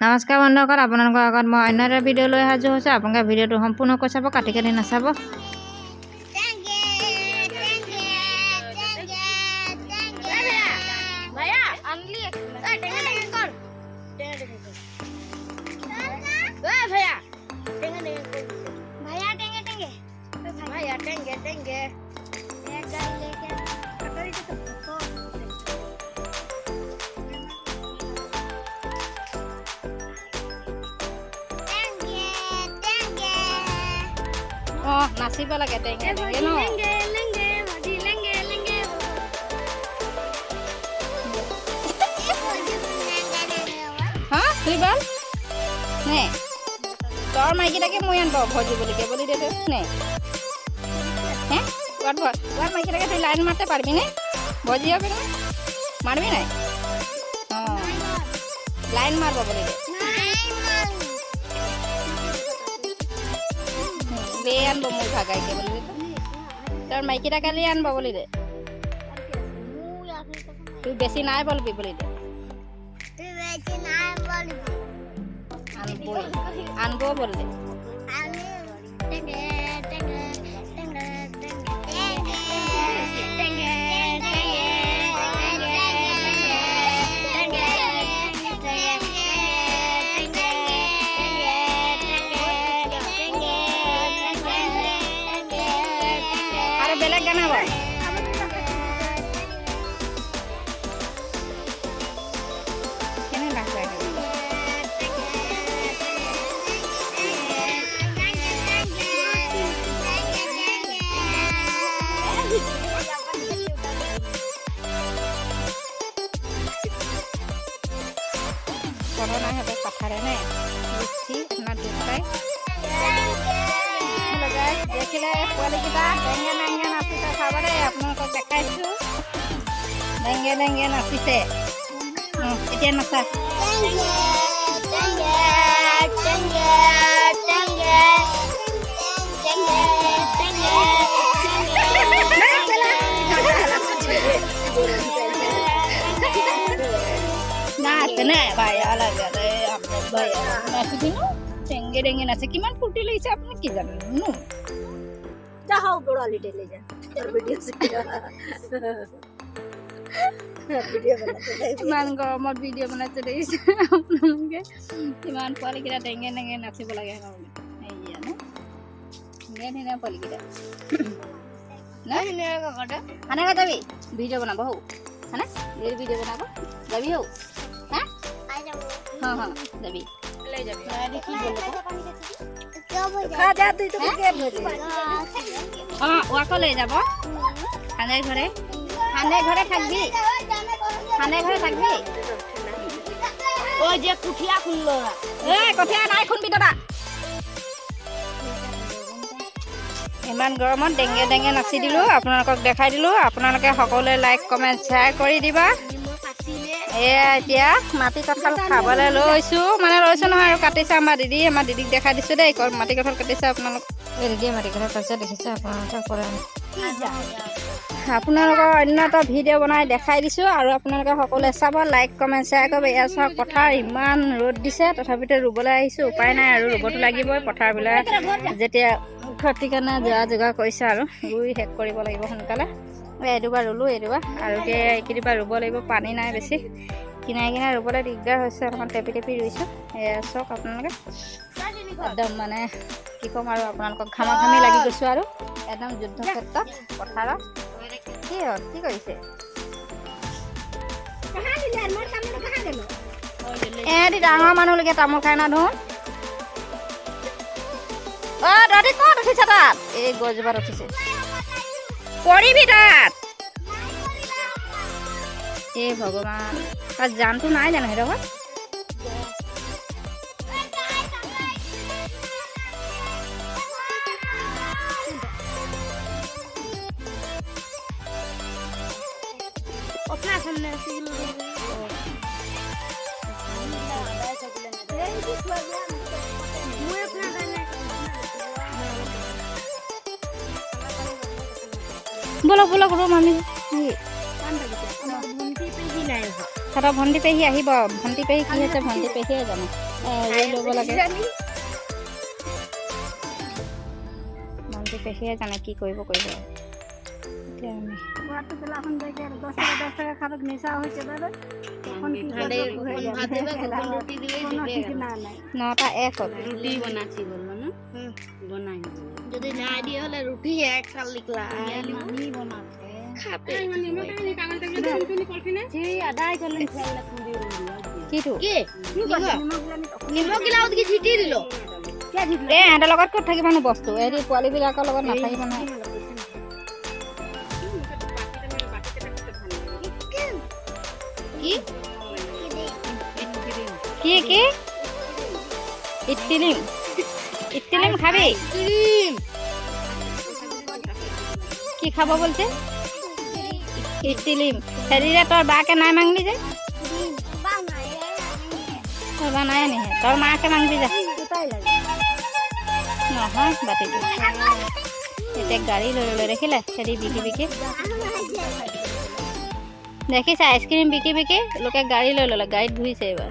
নমস্কাৰ বন্ধুসকল, আপোনালোকৰ আগত মই অন্য এটা ভিডিঅ' লৈ সাজু হৈছোঁ। আপোনালোকে ভিডিঅ'টো সম্পূৰ্ণকৈ চাব, কাটি কাটি নাচাব। নাচিব লাগে টেঙে টেঙে ন তুইবাল নে তোর মাইকিটাকে মই আনব ভজি বলিকে বলি দে নে হ্যাঁ তোর মাইকিটাকে তুই লাইন মারতে পারবি না ভজি হবে না মারবি না লাইন মারব বলি দে লে আনব মই ভাগাইকে বলি দে তোর মাইকিটা কালি আনব বলি দে তুই বেশি নাই বলবি বলি দে আনবো বললে আরে বেলেগ গানা বল কেন লাগছে corona habis pacarnya lucu na dukai halo guys देखिले पोली kita dengen nasi ta khabare apnalok dekhaichu dengen nasi te etia nasa nah tenek bayar lah gale apne bayar nasi dino টেঙ্গে টেঙ্গে নাচে কিমান ফুটি লাগিছে আপনি কি জানেন নো যাও বড়ালি টেলে যা তোর ভিডিও ইমান গৰমত ভিডিও বনাইছে দেখিছে আপোনালোকে ইমান পোৱালিকেইটা টেঙ্গে টেঙ্গে নাচিব লাগে এইয়া ন ধুনীয়া পোৱালিকেইটা নাই কাকটা হানে যাবি ভিডিও বনাব হৌ হানে ভিডিও বনাব যাবি হৌ হ্যাঁ হ্যাঁ হ্যাঁ যাবি ले যাবি আরে কি বলবো খা যা তুই তো কে ভজি ওয়াকো লৈ যাব হানে ঘরে থাকবি ও যে কুঠিয়া খুললো কঠিয়া নাই খুনবি দাদা ইমান গৰমত ডেঙ্গে ডেঙ্গে নাচি দিলো আপোনালোকক দেখাই দিলো আপোনালোকে সকলোৱে লাইক কমেন্ট শেয়াৰ কৰি দিবা এতিয়া মাটি কঁঠাল খাবলৈ লৈছো নহয় আৰু কাটিছে আমাৰ দিদিক দেখাই দিছো দেই মাটি কঁঠাল কাটিছে আপোনালোক দিদিয়ে মাটি কঁঠাল কাটিছে দেখিছে আপোনালোকৰ অন্য এটা ভিডিঅ' বনাই দেখাই দিছো আৰু আপোনালোকে সকলোৱে চাব লাইক কমেণ্ট শ্বেয়াৰ কৰিব এয়া চাওক পথাৰ ইমান ৰ'দ দিছে তথাপিতো ৰুবলৈ আহিছো উপায় নাই আৰু ৰুবতো লাগিবই পথাৰবিলাক যেতিয়া খেতিৰ কাৰণে যোগাৰ কৰিছে আৰু ৰুই শেষ কৰিব লাগিব সোনকালে এদুবাৰ ৰুলো আৰু এইকেইদিনবাৰ ৰুব লাগিব পানী নাই বেছি কিনাই ৰুবলৈ দিগদাৰ হৈছে অকণমান টেপি ৰুইছোঁ এয়া চাওক আপোনালোকে একদম মানে কি ক'ম আৰু আপোনালোকক ঘামি লাগি গৈছোঁ আৰু একদম যুদ্ধ ক্ষেত্ৰত পথাৰত কি কৰিছে এহেঁতি ডাঙৰ মানুহলৈকে তামোল খাই না ধোন তহঁতি ক'ত উঠিছে তাত এই গছজোপাত উঠিছে পৰিবি তাত এ ভগৱান তাত জানটো নাই জানো সেইডোখৰ bolak rum mami ইহঁতৰ ভণ্টি পেহী আহিব। ভণ্টি পেহী কি হৈছে ভণ্টি পেহীয়ে জানে। ৰুই ল'ব লাগে। ভণ্টি পেহীয়ে জানে কি কৰিব এতিয়া আমি 9:01 হ'ল। রুটি বানাচ্ছি বললো না বানাই যদি না দিয়ে হলে রুটি এক সাল লিখলা মানি বানাতে খাবে আদায় করলে কিটো নিমখ গিলাও কি ছিটি দিল সিহঁতৰ লগত ক'ত থাকিব নো বস্তু হেৰি পোৱালীবিলাকৰ লগত নাথাকিব নহয়। কি কি ইটিলিম ইটিলিম খাবি কি খাব বলছে ইটিলিম হেৰিৰে তোৰ বাকে নাই মাংলি যে তোৰ বা নাই আনিহে তোৰ মাকে মাংলি যা নহয় বাতিটো এতিয়া গাড়ী লৈ লৈ দেখিলে হেৰি বিকি বিকি দেখিছে আইচক্ৰীম বিকি বিকি লোকে গাড়ী লৈ ল'লে গাড়ীত ঘূৰিছে এইবাৰ।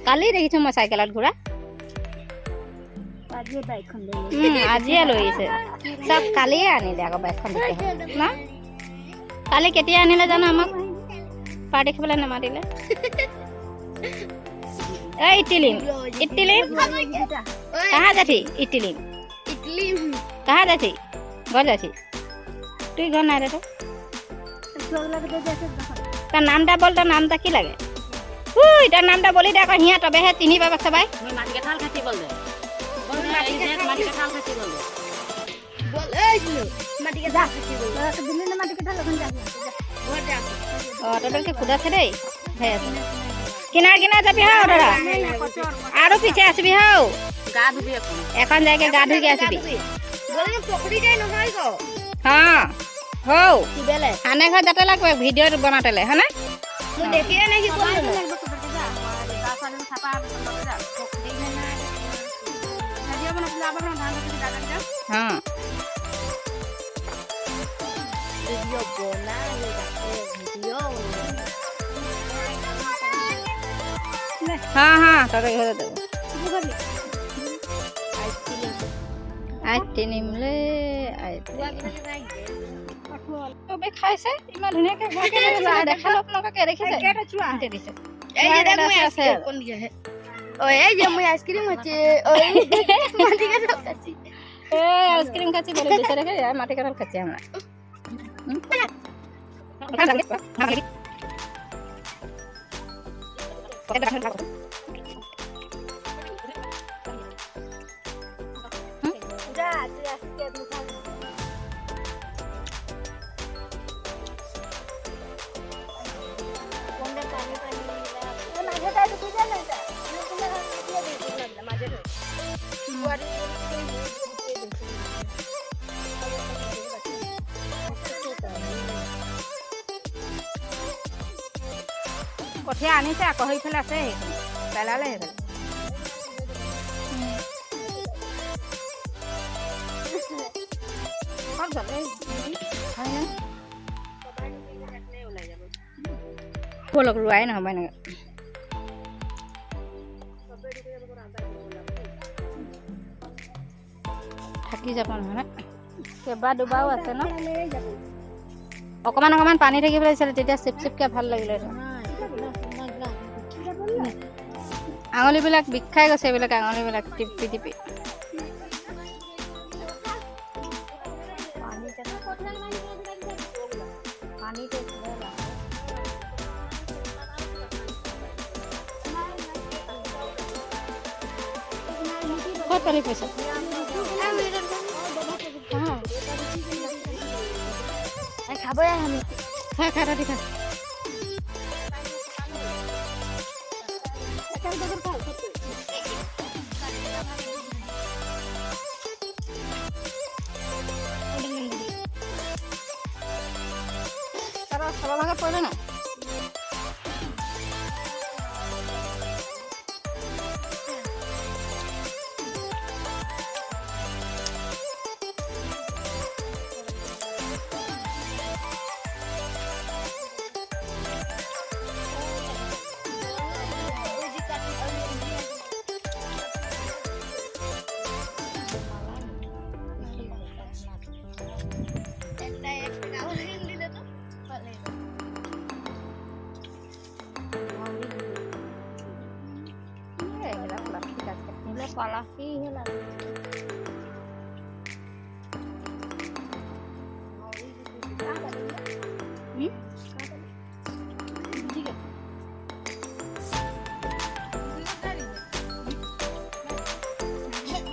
কালি দেখিছো মই চাইকেলত ঘূৰা আজিয়ে লৈ আহিছে চব কালিয়ে আনিলে আকৌ বাইকখন ন কালি কেতিয়া আনিলে জানো আমাক পাৰ্টি খাবলৈ নামাতিলে। इटली इटली कहाँ जाती इटली कहाँ जाती घर जाती तु घर ना रे तार नामटा बोल तार नामटा की लगे तार नामटा बोली दे हिया तबे हे चिन्हि पाबा सबाई माटी कठाल खाती बोल दे माटी कठाल खाती बोल दे बोल ए माटी कठाल खाती बोल दे दिल्ली ने माटी कठाल लखन जा घर जा तोटर के खुदा से रे है किनार किनार जाबी हाउ दादा आरो पीछे आसबी हाउ गा धुबी এখন जाके गा धुई के आसबी बोले पकड़ी जाय নহয় গো हां हो কি বেলে আনে ঘর যাতে লাগবে ভিডিও বানাতেলে হ্যাঁ না মই দেখিয়ে নাই কি করলো हां वीडियो बना ले वीडियो हाँ हाँ तोरे घर दे आइसक्रीम ले तबे খাইছে ইমান ধুনিয়াকে ঘৰকে দেখাল আপোনালোকে দেখিছে আনতে দিছে এই যে দেখ মই আইসক্রিম কোন দিকে হে ওই এই যে মই আইসক্রিম আছে ওই মাটি কাটাল খাচ্ছি এই আইসক্রিম খাচ্ছি বলে দিছে রে মাটি কাটাল খাচ্ছি আমরা কঠিয়া আনিছে আকৌ সেইফালে আছে সেইখিনি পেলালে সেইফালে বলক ৰোৱাই নহ'ব এনেকৈ থাকি যাব নহয় কেইবা দুবাৰো আছে ন অকণমান অকণমান পানী থাকিব লাগিছিলে তেতিয়া চিপ চিপকৈ ভাল লাগিলে আঙুলিবিলাক বিষাই গৈছে এইবিলাক আঙুলিবিলাক টিপি টিপি ক'ত পানী পইচা খাবই আমি খা খা ৰাতি খা সবা ভাগত পৰিলে না পলাশীহে লাগে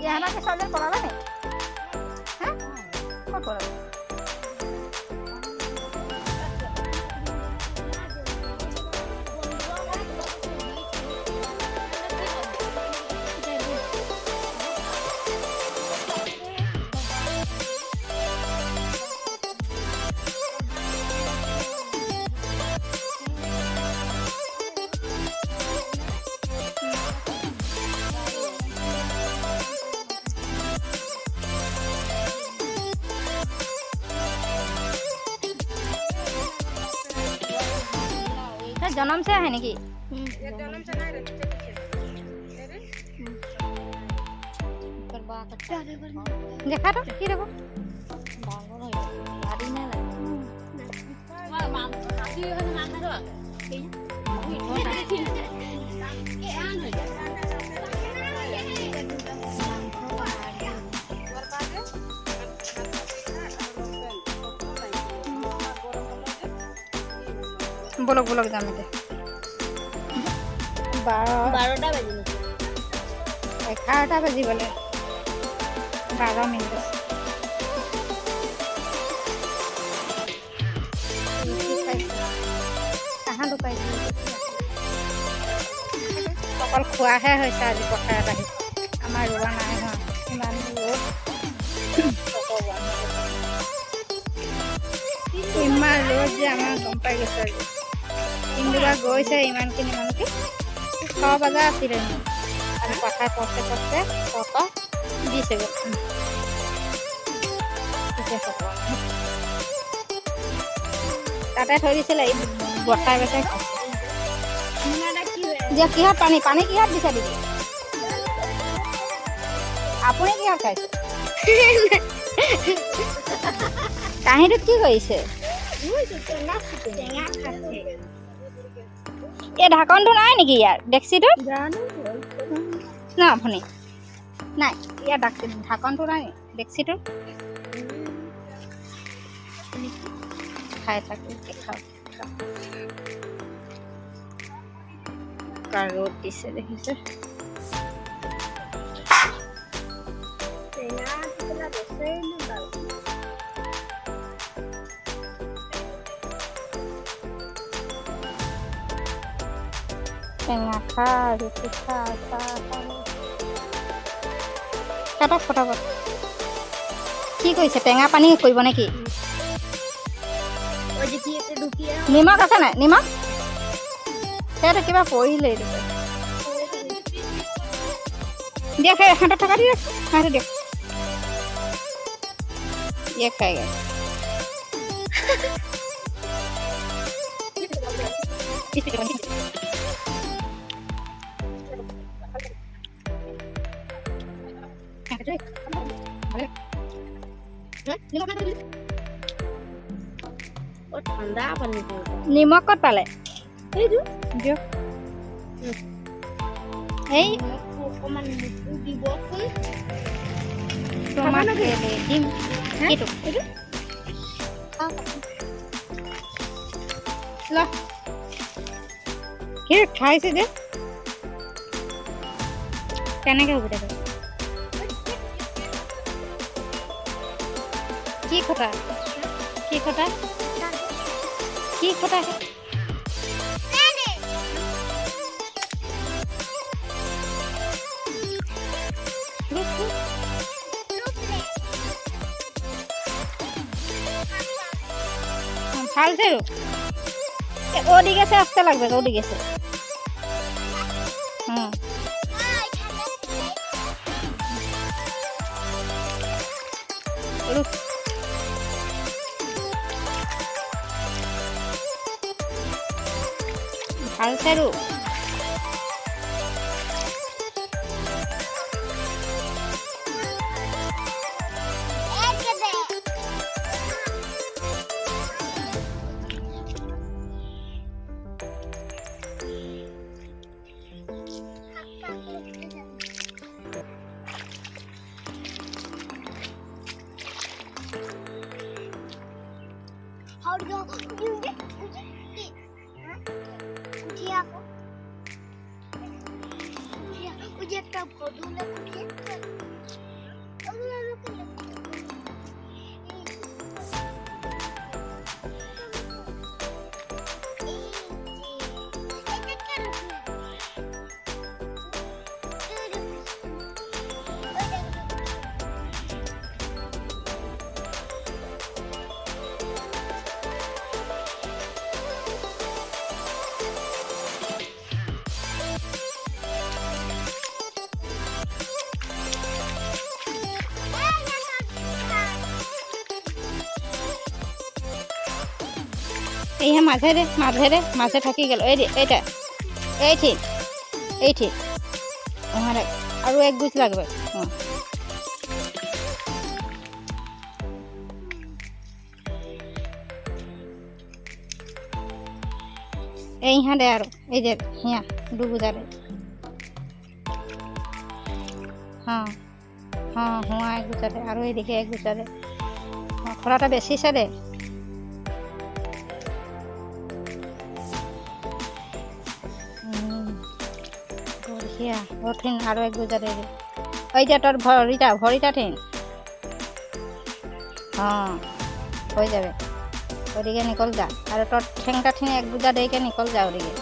ইয়াকে ছোৱালীজনী পলালে নি হা ক'ত পলালে জনম চে আহে নেকি দেখা তো কি দেব বলক বলক যাম এতিয়া 12টা বাজিলে 11টা বাজিবলে 12 মিনিট কাহা লুকাইছে অকল খোৱাহে হৈছে আজি পথাৰত আহি আমাৰ ৰোৱা নাই হোৱা ইমান ৰ'দ ইমান ৰ'দ যে আমাৰ গম পাই গৈছে আজি ইন্দুবা গৈছে ইমানখিনি মানুহকে 6 বজা আছিলে আৰু পথাৰ পথে পথে কটা দিছে তাতে থৈ দিছিলে এই বতাই বতাই যে কিহত পানী পানী কিহত দিছে দিদি আপুনি কিহত খাইছে কাহিনীত কি কৰিছে এই ঢাকনটো নাই নেকি ইয়াৰ ডেক্সিটো ন আপুনি নাই ইয়াৰ ঢাকনটো নাই ডেক্সিটো খাই থাকো খাওঁ ৰ'দ দিছে দেখিছে টেঙা খা ৰুটি খা চাহ কাটক ফটাফট কি কৰিছে টেঙা পানী কৰিব নেকি নিমখ আছে নাই নিমখ সেইটো কিবা পৰিলে দিয়ক সেই হাতত থকা দিয়ক হাতত দিয়ক ইয়ে খাই গ'ল ঠাণ্ডা পানী নিমখ ক'ত পালে দিয়ক এই অকণমান দিবচোন দিম এইটো ল কি খাইছে যে কেনেকৈ হ'ব দেখোন কি খটা কি খটা কি খটা ফালছে ওদিকে আছে আসতে লাগবে ওদিকে আছে ফালছে এইহে মাঝে থাকি গেল এইটা এইটি আৰু এক গুছ লাগবে এই দে আৰু এই যে হিয়া ডুবুজাৰে হ্যাঁ হুয়া এক গুছাৰে আৰু এইদিকে এক গুছাৰে খোলাটা বেশিছে দে বঢ়িয়া ঠিন আৰু এক গুজারে ওই যে তোর ভরিটা ঠিন হয়ে যাবে ওদিকে নিকল যা আর তোর ঠেংটা ঠিনে এক বুঝা দিয়ে নিকল যা ওদিকে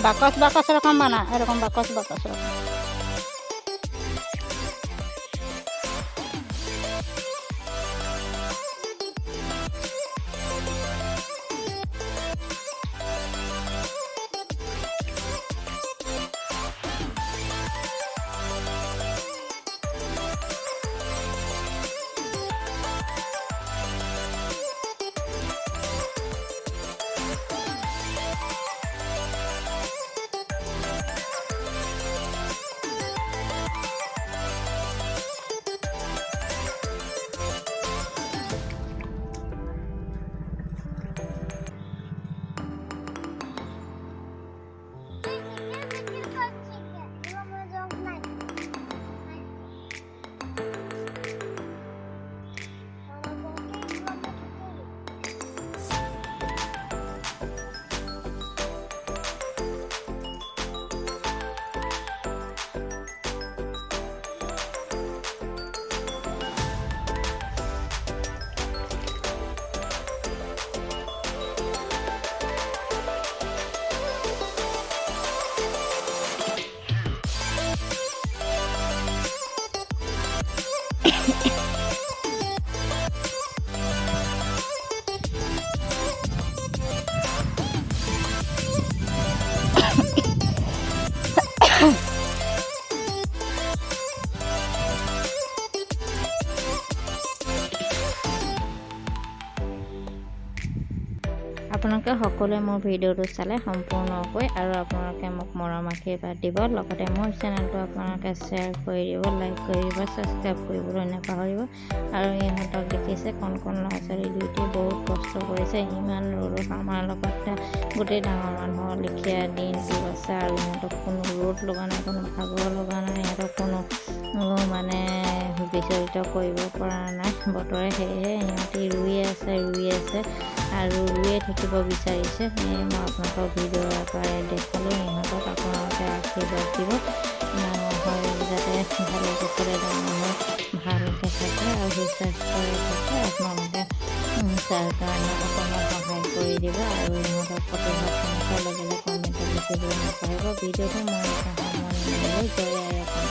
বাকস এরকম বানা এরকম বাকস এরকম আপোনালোকে সকলোৱে মোৰ ভিডিঅ'টো চালে সম্পূৰ্ণকৈ আৰু আপোনালোকে মোক মৰম আশীৰ্বাদ দিব লগতে মোৰ চেনেলটো আপোনালোকে শ্বেয়াৰ কৰি দিব লাইক কৰি দিব ছাবস্ক্ৰাইব কৰিবলৈ নাপাহৰিব আৰু ইহঁতক দেখিছে কণ ল'ৰা ছোৱালী দুয়োটি বহুত কষ্ট কৰিছে ইমান ৰ'দত আমাৰ লগত গোটেই ডাঙৰ মানুহৰ লিখীয়া দিনটো আছে আৰু ইহঁতক কোনো ৰ'দ লগা নাই কোনো ভাগৰ লগা নাই ইহঁতক কোনো মানে বিচলিত কৰিব পৰা নাই বতৰে সেয়েহে ইহঁতি ৰুই আছে আৰু ৰুয়ে থাকিব বিচাৰিছে মই আপোনালোকক ভিডিঅ'ৰ আকাৰে দেখালোঁ ইহঁতক আপোনালোকে আশীৰ্বাদ দিব হয় যাতে ভালে কুশলে ডাঙৰ হৈ ভালকৈ থাকে আৰু সুস্বাস্থ্যৰে থাকে আপোনালোকে তাৰ কাৰণে অকণমান সহায় কৰি দিব আৰু ইহঁতক প্ৰতিভা কেনেকুৱা লাগিলে কমেণ্টত লিখিবলৈ নাপাহৰিব ভিডিঅ'টো মই সময় নিমিলোঁ জয় আই অসম।